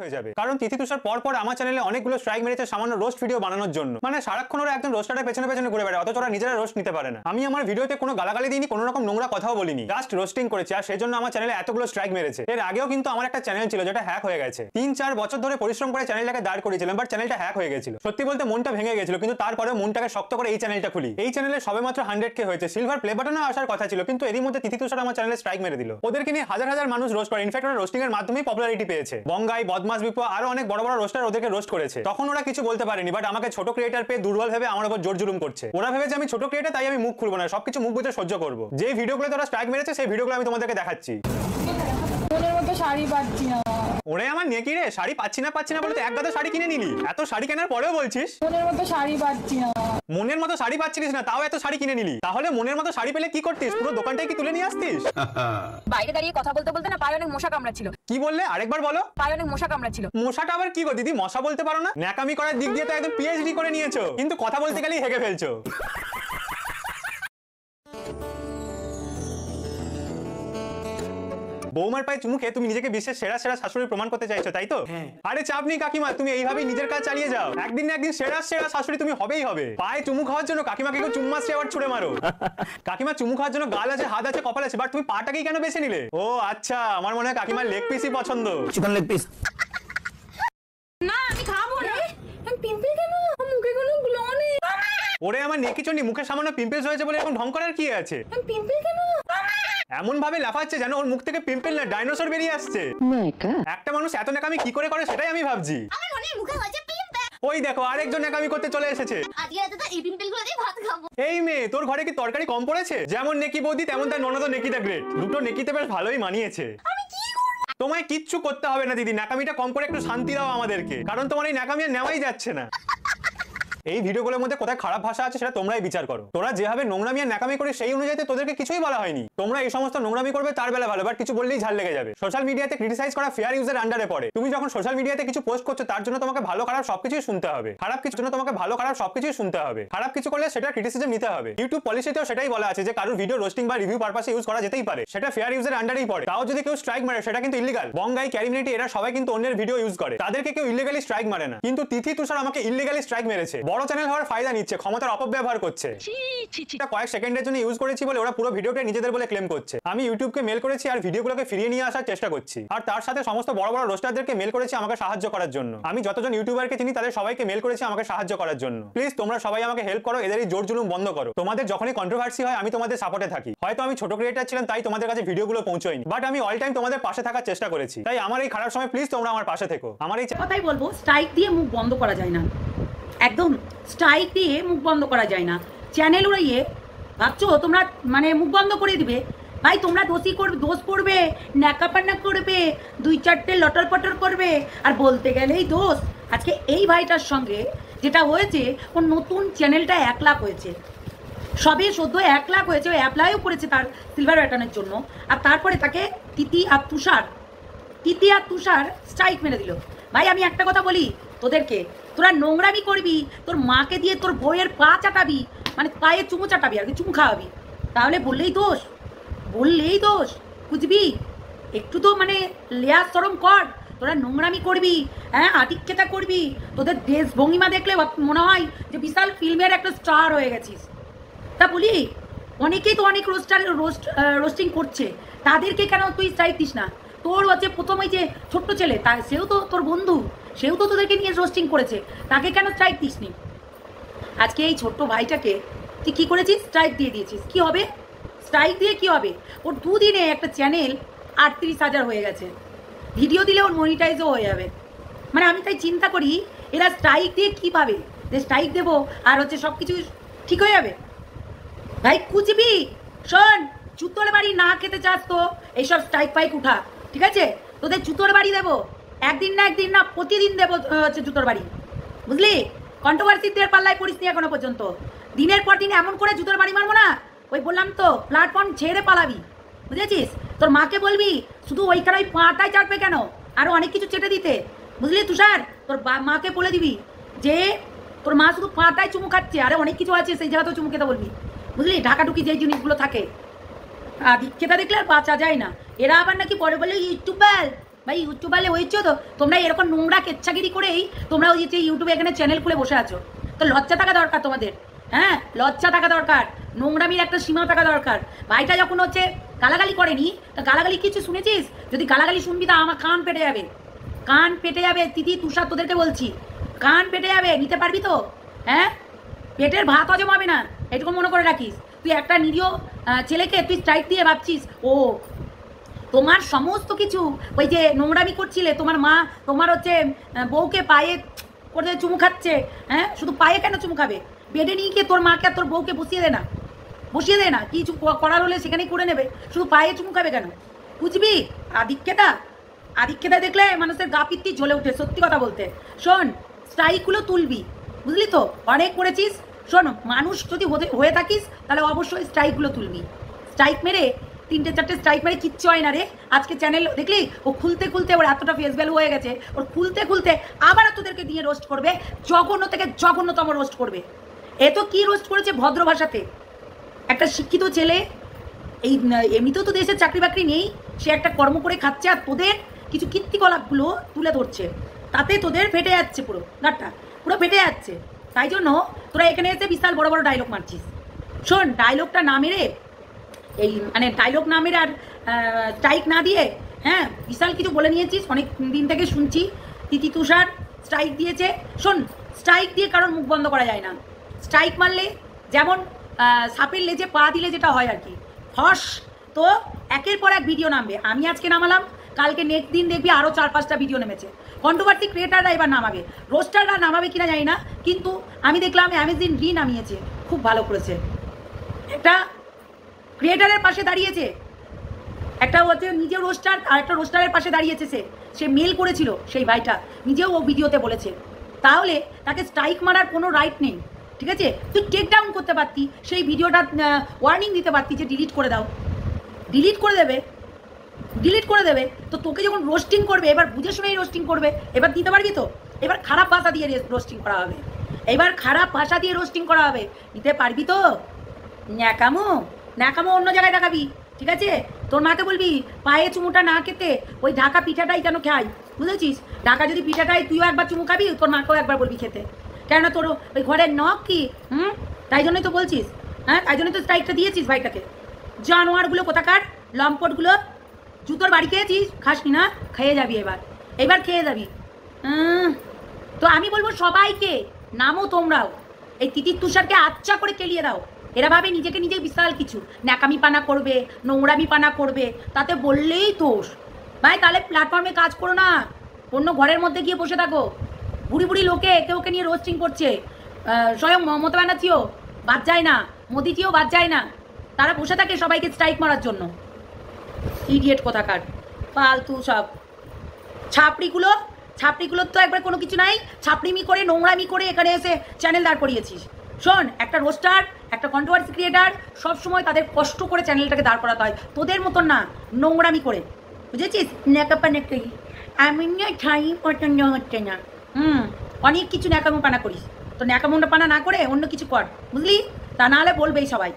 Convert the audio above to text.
হয়ে যাবে, কারণ তিথি তুষার পর পর আমার চ্যানেলে অনেকগুলো স্ট্রাইক মেরেছে সামান্য রোস্ট ভিডিও বানানোর জন্য। মানে সারাক্ষণ ওরা একজন রোস্টারের পেছনে পেছনে ঘুরে বেড়ায়, অথচ ওরা নিজেরা রোস্ট নিতে পারে না। আমি আমার ভিডিওতে কোনো গালাগালি দিইনি, কোনো রকম নোংরা কথাও বলিনি, জাস্ট রোস্টিং করেছি, আর সেজন্য আমার চ্যানেলে এতগুলো স্ট্রাইক মেরেছে। এর আগেও কিন্তু আমার একটা চ্যানেল ছিল যেটা হ্যাক হয়ে গেছে। 3-4 বছর ধরে পরিশ্রম করে চ্যানেলটাকে দাঁড় করিয়েছিলাম, বাট চ্যানেলটা হ্যাক হয়ে গেছিল। সত্যি বলতে মনটা ভেঙে গেছিল, কিন্তু তারপরেও মনটাকে শক্ত করে এই চ্যানেলটা খুলি। এই চ্যানেলে সবেমাত্র 100K হয়েছে, সিলভার প্লে বাটনে আসার কথা ছিল, কিন্তু এরই মধ্যে তিথি তুষার আমার চ্যানেলে স্ট্রাইক মেরে দিল। ওদেরকে নিয়ে হাজার হাজার মানুষ রোস্ট করে, ইনফ্যাক্ট ওরা রোস্টিং এর মাধ্যমেই পপুলারিটি পেয়েছে। বঙ্গাই, বদমাস বিপু আরো অনেক বড় বড় রোস্টার ওদেরকে রোস্ট করেছে। তখন ওরা কিছু বলতে পারেনি, বাট আমাকে ছোট ক্রিয়েটার পেয়ে দুর্বল ভেবে আমার উপর জোর জুলুম করছে। ওরা ভেবেছে আমি ছোট ক্রিয়েটার, তাই আমি মুখ খুলবো না, সবকিছু মুখ বুঝে সহ্য করবো। যে ভিডিওগুলো তোরা স্ট্রাইক মেরেছে সেই ভিডিওগুলো আমি তোমাদেরকে দেখাচ্ছি। শাড়ি পাচ্ছি না। ওরে আমার নেকি রে, শাড়ি পাচ্ছি না বলতে এক গাদা শাড়ি কিনে নিলি, এত শাড়ি কেনার পরেও বলছিস মনের মতো শাড়ি পাচ্ছি না। মনের মতো শাড়ি পাচ্ছিস না, তাও এত শাড়ি কিনে নিলি? তাহলে মনের মতো শাড়ি পেলে কি করতিস? পুরো দোকানটাই কি তুলে নিয়ে আসতিস? বাইরে দাঁড়িয়ে কথা বলতে বলতে না পায়ে অনেক মশা কামড়াচ্ছিল। কি বললে? আরেকবার বলো। পায়ে অনেক মশা কামড়াচ্ছিল। মশাটা আবার কি গো দিদি? মশা বলতে পারো না? ন্যাকামি করার দিক দিয়ে তো একদম পিএইচডি করে নিয়েছো, কিন্তু কথা বলতে গেলেই হেগে ফেলছো। বৌমার পায়ে চুমু খেয়ে তুমি নিজেকে বিশ্বের সেরা সেরা শাশুড়ি প্রমাণ করতে চাইছো, তাই তো? আরে চাপ নেই কাকিমা, তুমি এইভাবেই নিজের কাজ চালিয়ে যাও। একদিন না একদিন সেরা সেরা শাশুড়ি তুমি হবেই হবে। পায়ে চুমু খাওয়ার জন্য কাকিমাকে কেউ চুম্মা আবার ছুড়ে মারো। কাকিমা চুমু খাওয়ার জন্য গাল আছে, হাত আছে, কপাল আছে, বাট তুমি পাটাকেই কেন বেছে নিলে? ও আচ্ছা, আমার মনে হয় কাকিমার লেগ পিসই পছন্দ। চিকেন লেগ পিস না আমি খাবো না। আমি পিম্পল কেন? মুখে কোনো গ্লো নেই। ওরে আমার নেকি চন্ডি, মুখে সামান্য পিম্পলস হয়েছে বলে এখন ঢং করার কি আছে? আমি পিম্পল কেন? এমন ভাবে লাফাচ্ছে যেন ওর মুখ থেকে পিম্পল না ডাইনোসর বেরিয়ে আসছে। একটা মানুষ এত নাকামি কি করে করে সেটাই আমি ভাবছি। আমার মনে মুখে হয়েছে পিম্পল। ওই দেখো আরেকজন নাকামি করতে চলে এসেছে। আজকে রাতে তো এই পিম্পলগুলো দিয়ে ভাত খাবো। এই মেয়ে, তোর ঘরে কি তরকারি কম পড়েছে? যেমন নেকি বৌদি তেমন তার ননদ নেকি দা গ্রেট, দুটো নেকিতে বেশ ভালোই মানিয়েছে। আমি কি করব? তোমায় কিচ্ছু করতে হবে না দিদি, নাকামিটা কম করে একটু শান্তি দাও আমাদেরকে, কারণ তোমার এই নাকামি আর নেওয়াই যাচ্ছে না। এই ভিডিওগুলোর মধ্যে কোথায় খারাপ ভাষা আছে সেটা তোমরাই বিচার করো। তোরা যেভাবে নোংরামি আর ন্যাকামি করে সেই অনুযায়ী তোদেরকে কিছুই বলা হয়নি। তোমরা এই সমস্ত নোংরামি করবে তার বেলা ভালো, বাট কিছু বললেই ঝাল লেগে যাবে। সোশ্যাল মিডিয়াতে ক্রিটিসাইজ করা ফেয়ার ইউজের আন্ডারে পড়ে। তুমি যখন সোশ্যাল মিডিয়াতে কিছু পোস্ট করছো তার জন্য তোমাকে ভালো খারাপ সবকিছুই শুনতে হবে। খারাপ কিছুর জন্য তোমাকে ভালো খারাপ সবকিছুই শুনতে হবে। খারাপ কিছু করলে সেটা ক্রিটিসিজম নিতে হবে। ইউটিউব পলিসিতেও সেটাই বলা আছে যে কারোর ভিডিও রোস্টিং বা রিভিউ পারপাসে ইউজ করা যেতেই পারে, সেটা ফেয়ার ইউজের আন্ডারেই পড়ে। তাও যদি কেউ স্ট্রাইক মারে সেটা কিন্তু ইলিগাল। বঙ্গাই, ক্যারিমিনেটি এরা সবাই কিন্তু অন্যের ভিডিও ইউজ করে, তাদেরকে কেউ ইলিগালি স্ট্রাইক মারে না। কিন্তু তিথি তুষার আমাকে ইলিগালি স্ট্রাইক মেরেছে। বড় চ্যানেল হওয়ার ফায়দা নিচ্ছে, ক্ষমতার অপব্যবহার করছে। কয়েক সেকেন্ডের জন্য ইউজ করেছি বলে ওরা পুরো ভিডিওকে নিজেদের বলে ক্লেম করছে। আমি ইউটিউবকে মেল করেছি আর ভিডিওগুলোকে ফিরিয়ে নিয়ে আসার চেষ্টা করছি, আর তার সাথে সমস্ত বড় বড় রোস্টারদেরকে মেল করেছি আমাকে সাহায্য করার জন্য। আমি যতজন ইউটিউবারকে চিনি তাদের সবাইকে মেল করেছি আমাকে সাহায্য করার জন্য। প্লিজ তোমরা সবাই আমাকে হেল্প করো, এদের এই জোর জুলুম বন্ধ করো। তোমাদের যখনই কন্ট্রোভার্সি হয় আমি তোমাদের সাপোর্টে থাকি। হয়তো আমি ছোট ক্রিয়েটার ছিলাম তাই তোমাদের কাছে ভিডিওগুলো পৌঁছয়নি, বাট আমি অল টাইম তোমাদের পাশে থাকার চেষ্টা করেছি। তাই আমার এই খারাপ সময় প্লিজ তোমরা আমার পাশে থেকো। আমার এই কথাই বলবো, স্ট্রাইক দিয়ে মুখ বন্ধ করা যায় না, একদম স্ট্রাইক দিয়ে মুখ বন্ধ করা যায় না। চ্যানেল উড়িয়ে ভাবছো তোমরা মানে মুখ বন্ধ করে দিবে? ভাই তোমরা দোষী করবে, দোষ করবে, ন্যাকাপান্না করবে, 2-4টে লটর পটর করবে, আর বলতে গেলেই দোষ। আজকে এই ভাইটার সঙ্গে যেটা হয়েছে, ওর নতুন চ্যানেলটা 1 লাখ হয়েছে, সবে সদ্য 1 লাখ হয়েছে, ও অ্যাপ্লাইও করেছে তার সিলভার ব্যাটনের জন্য, আর তারপরে তাকে তিথি আর তুষার স্ট্রাইক মেরে দিল। ভাই আমি একটা কথা বলি তোদেরকে, তোরা নোংরামি করবি, তোর মাকে দিয়ে তোর বইয়ের পা চাটাবি, মানে পায়ে চুমু চাটাবি আর কি, চুমু খাওয়াবি, তাহলে বললেই দোষ, বুঝবি? একটু তো মানে লেয়ার শরম কর। তোরা নোংরামি করবি, হ্যাঁ আতিক্যতা করবি, তোদের দেশ ভঙ্গিমা দেখলে মনে হয় যে বিশাল ফিল্মের একটা স্টার হয়ে গেছিস। তা বলি অনেকেই তো অনেক রোস্টিং করছে, তাদেরকে কেন তুই স্ট্রাইক দিস না? তোর হচ্ছে প্রথম ওই যে ছোট্ট ছেলে, সেও তো তোর বন্ধু, সেও তো তোদেরকে নিয়ে রোস্টিং করেছে, তাকে কেন স্ট্রাইক দিসনি? আজকে এই ছোট্ট ভাইটাকে তুই কী করেছিস? স্ট্রাইক দিয়ে দিয়েছিস। কি হবে স্ট্রাইক দিয়ে? কি হবে? ওর 2 দিনে একটা চ্যানেল 38,000 হয়ে গেছে, ভিডিও দিলে ওর মনিটাইজও হয়ে যাবে। মানে আমি তাই চিন্তা করি এরা স্ট্রাইক দিয়ে কী পাবে, যে স্ট্রাইক দেবো আর হচ্ছে সব কিছু ঠিক হয়ে যাবে। ভাই কুচবি, শোন, জুতোর বাড়ি না খেতে চাস তো এইসব স্ট্রাইক পাইক উঠা, ঠিক আছে? তোদের জুতোর বাড়ি দেবো, একদিন না প্রতিদিন দেবো হচ্ছে জুতোর বাড়ি, বুঝলি? কন্ট্রোভার্সিদের পাল্লায় পড়িস নি এখনো পর্যন্ত। দিনের পর দিন এমন করে জুতোর বাড়ি মারবো না, ওই বললাম তো প্ল্যাটফর্ম ছেড়ে পালাবি, বুঝেছিস? তোর মাকে বলবি শুধু ওইখানে ওই পাটাই চাটবে কেন, আরও অনেক কিছু চেটে দিতে, বুঝলি তুষার? তোর মাকে বলে দিবি যে তোর মা শুধু পাটাই চুমু খাচ্ছে, আরে অনেক কিছু আছে সেই জায়গাতেও চুমু খেতে বলবি, বুঝলি? ঢাকাঢুকি যেই জিনিসগুলো থাকে, খেতে দেখলে আর বাঁচা যায় না। এরা আবার নাকি পরে বলে ইউটিউবার ভাই ইউটিউবারে হয়েছো তো তোমরা এরকম নোংরা কেচ্ছাগিরি করেই তোমরা ওই যে ইউটিউবে এখানে চ্যানেল খুলে বসে আছো। তো লজ্জা থাকা দরকার তোমাদের, হ্যাঁ লজ্জা থাকা দরকার, নোংরামির একটা সীমা থাকা দরকার। ভাইটা যখন হচ্ছে গালাগালি করেনি, তা গালাগালি কিছু শুনেছিস? যদি গালাগালি শুনবি তা আমার কান পেটে যাবে, কান পেটে যাবে। তিথি তুষার তোদেরকে বলছি, কান পেটে যাবে, নিতে পারবি তো? হ্যাঁ, পেটের ভাত হজম হবে না, এটুকু মনে করে রাখিস। তুই একটা নিরীহ ছেলেকে তুই স্ট্রাইক দিয়ে ভাবছিস ও তোমার সমস্ত কিছু ওই যে নোংরামি করছিলে, তোমার মা তোমার হচ্ছে বউকে পায়ে করে চুমু খাচ্ছে। হ্যাঁ, শুধু পায়ে কেন চুমু খাবে? বেডে নিয়ে গিয়ে তোর মাকে আর তোর বউকে বসিয়ে দে না, বসিয়ে দে না, কিছু করার হলে সেখানেই করে নেবে, শুধু পায়ে চুমু খাবে কেন? বুঝবি আদিক্ষেতা, আদিক্ষেতা দেখলে মানুষের গা পিত্তি জ্বলে উঠে। সত্যি কথা বলতে শোন, স্ট্রাইকগুলো তুলবি, বুঝলি তো? অনেক করেছিস। শোন, মানুষ যদি হয়ে থাকিস তাহলে অবশ্যই স্ট্রাইকগুলো তুলবি। স্ট্রাইক মেরে 3-4টে স্ট্রাইক মেরে কিচ্ছু হয় না রে। আজকে চ্যানেল দেখলি ও খুলতে খুলতে ওর এতটা ফেস ভ্যালু হয়ে গেছে, ওর খুলতে খুলতে আবারও তোদেরকে দিয়ে রোস্ট করবে, জঘন্য থেকে জঘন্যতম রোস্ট করবে। এ তো কি রোস্ট করেছে ভদ্র ভাষাতে। একটা শিক্ষিত ছেলে, এই এমনিতেও তো দেশের চাকরি বাকরি নেই, সে একটা কর্ম করে খাচ্ছে, আর তোদের কিছু কীর্তিকলাপগুলো তুলে ধরছে, তাতে তোদের ফেটে যাচ্ছে, পুরো গাঁটটা পুরো ফেটে যাচ্ছে। তাই জন্য তোরা এখানে এসে বিশাল বড় বড় ডায়লগ মারছিস। শোন, ডায়লগটা না মেরে, এই মানে ডায়লগ না মেরে আর স্ট্রাইক না দিয়ে, হ্যাঁ বিশাল কিছু বলে নিয়েছিস। অনেক দিন থেকে শুনছি তিথি তুষার স্ট্রাইক দিয়েছে। শোন, স্ট্রাইক দিয়ে কারোর মুখ বন্ধ করা যায় না। স্ট্রাইক মারলে যেমন সাপের লেজে পা দিলে যেটা হয় আর কি, ফস তো একের পর এক ভিডিও নামবে। আমি আজকে নামালাম, কালকে নেক্সট দিন দেখবি আরও 4-5টা ভিডিও নেমেছে। কন্ট্রোভার্সি ক্রিয়েটাররা এবার নামাবে, রোস্টাররা নামাবে কিনা জানি না, কিন্তু আমি দেখলাম অ্যামেজিং রি নামিয়েছে, খুব ভালো করেছে। একটা ক্রিয়েটারের পাশে দাঁড়িয়েছে, একটা হচ্ছে নিজেও রোস্টার আর একটা রোস্টারের পাশে দাঁড়িয়েছে। সে মেল করেছিল, সেই ভাইটা নিজেও ও ভিডিওতে বলেছে। তাহলে তাকে স্ট্রাইক মারার কোনো রাইট নেই, ঠিক আছে? তুই টেক ডাউন করতে পারতি, সেই ভিডিওটা ওয়ার্নিং দিতে পারতি যে ডিলিট করে দাও। ডিলিট করে দেবে, ডিলিট করে দেবে। তো তোকে যখন রোস্টিং করবে, এবার বুঝে শুনেই রোস্টিং করবে, এবার দিতে পারবি তো? এবার খারাপ ভাষা দিয়ে রোস্টিং করা হবে, এবার খারাপ ভাষা দিয়ে রোস্টিং করা হবে, নিতে পারবি তো? ন্যাকামো ন্যাকামো অন্য জায়গায় দেখাবি, ঠিক আছে? তোর মাকে বলবি পায়ে চুমুটা না খেতে, ওই ঢাকা পিঠাটাই যেন খাই, বুঝেছিস? ঢাকা যদি পিঠাটাই তুইও একবার চুমু খাবি, তোর মাকেও একবার বলবি খেতে। কেন তোর ওই ঘরের নখ কি? তাই জন্যই তো বলছিস, হ্যাঁ তাই জন্যই তো স্ট্রাইকটা দিয়েছিস ভাইটাকে। জানোয়ারগুলো কোথাকার, লম্পটগুলো, জুতোর বাড়ি খেয়েছিস? খাসনি না, খেয়ে যাবি এবার, এবার খেয়ে যাবি। তো আমি বলবো সবাইকে নামো তোমরাও, এই তিতির তুষারকে আচ্ছা করে কেলিয়ে দাও। এরা ভাবে নিজেকে নিজে বিশাল কিছু, ন্যাকামি পানা করবে, নোংরামি পানা করবে, তাতে বললেই দোষ। ভাই তাহলে প্ল্যাটফর্মে কাজ করো না, অন্য ঘরের মধ্যে গিয়ে বসে থাকো। বুড়ি বুড়ি লোকে একে ওকে নিয়ে রোস্টিং করছে, স্বয়ং মমতা ব্যানার্জিও বাদ যায় না, মোদিজিও বাদ যায় না, তারা বসে থাকে সবাইকে স্ট্রাইক মারার জন্য। ইডিয়েট কোথাকার, ফালতু সব ছাপড়িগুলোর তো একবার কোনো কিছু নাই, ছাপড়িমি করে নোংরামি করে এখানে এসে চ্যানেল দাঁড় করিয়েছিস। শোন, একটা রোস্টার, একটা কন্ট্রোভার্সি ক্রিয়েটার, সবসময় তাদের কষ্ট করে চ্যানেলটাকে দাঁড় করাতে হয়, তোদের মতন না নোংরামি করে, বুঝেছিস? ন্যাকাপা নেকাই আমি ঠাই পছন্দ হচ্ছে না। অনেক কিছু ন্যাকামো পানা করিস, তো ন্যাকামো পানা না করে অন্য কিছু কর, বুঝলি? তা নাহলে বলবেই সবাই।